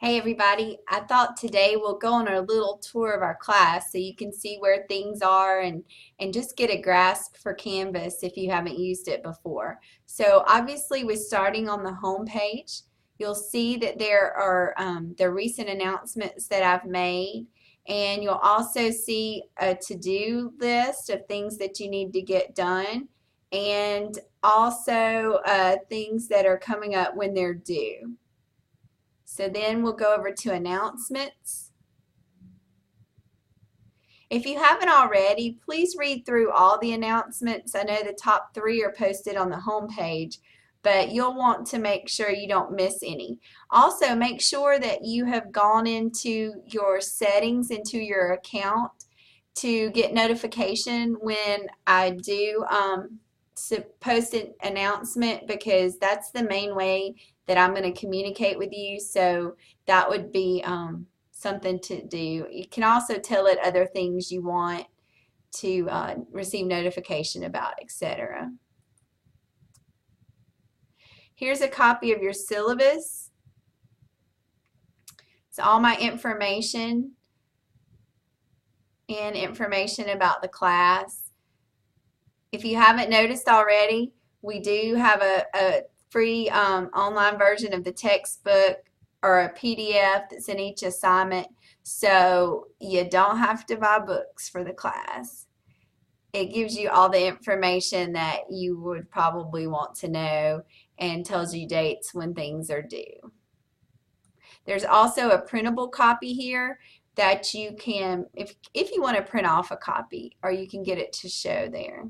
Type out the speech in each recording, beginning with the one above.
Hey everybody, I thought today we'll go on a little tour of our class so you can see where things are and just get a grasp for Canvas if you haven't used it before. So obviously we're starting on the home page. You'll see that there are the recent announcements that I've made, and you'll also see a to-do list of things that you need to get done, and also things that are coming up when they're due. So then we'll go over to announcements. If you haven't already, please read through all the announcements. I know the top 3 are posted on the home page, but you'll want to make sure you don't miss any. Also, make sure that you have gone into your settings, into your account, to get notification when I do post an announcement, because that's the main way that I'm going to communicate with you. So that would be something to do. You can also tell it other things you want to receive notification about, etc. Here's a copy of your syllabus. It's all my information and information about the class. If you haven't noticed already, we do have a free online version of the textbook, or a PDF that's in each assignment, so you don't have to buy books for the class. It gives you all the information that you would probably want to know and tells you dates when things are due. There's also a printable copy here that you can, if you want to print off a copy, or you can get it to show there.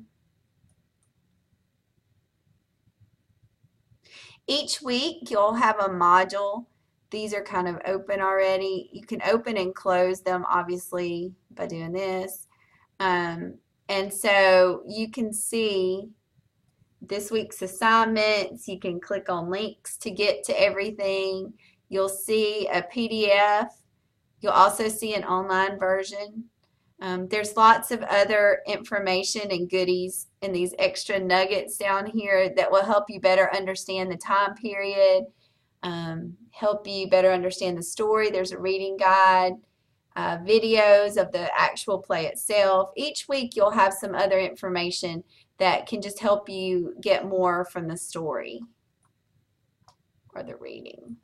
Each week you'll have a module. These are kind of open already. You can open and close them, obviously, by doing this. And so you can see this week's assignments. You can click on links to get to everything. You'll see a PDF. You'll also see an online version. There's lots of other information and goodies in these extra nuggets down here that will help you better understand the time period, help you better understand the story. There's a reading guide, videos of the actual play itself. Each week you'll have some other information that can just help you get more from the story or the reading.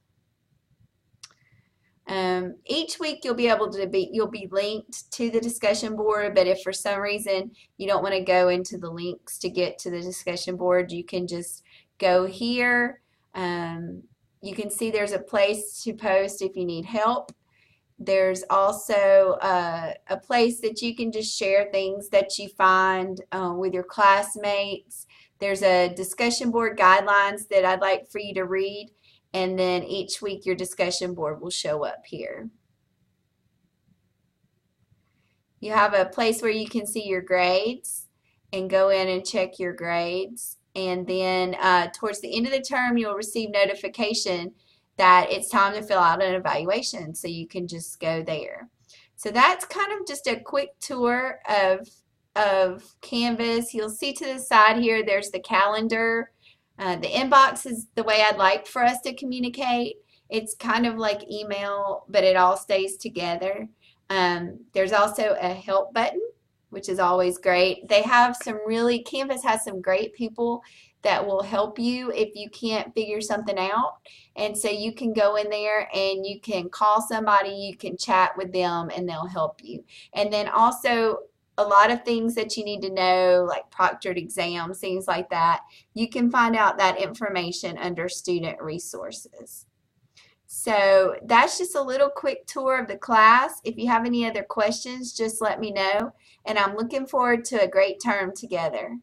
Each week you'll be linked to the discussion board, but if for some reason you don't want to go into the links to get to the discussion board, you can just go here. You can see there's a place to post if you need help. There's also a place that you can just share things that you find with your classmates. There's a discussion board guidelines that I'd like for you to read, and then each week your discussion board will show up here. You have a place where you can see your grades and go in and check your grades. And then towards the end of the term, you'll receive notification that it's time to fill out an evaluation, so you can just go there. So that's kind of just a quick tour of Canvas. You'll see to the side here there's the calendar. The inbox is the way I'd like for us to communicate. It's kind of like email, but it all stays together. There's also a help button, which is always great. Canvas has some great people that will help you if you can't figure something out. And so you can go in there and you can call somebody, you can chat with them, and they'll help you. And then also a lot of things that you need to know, like proctored exams, things like that, you can find out that information under student resources. So that's just a little quick tour of the class. If you have any other questions, just let me know. And I'm looking forward to a great term together.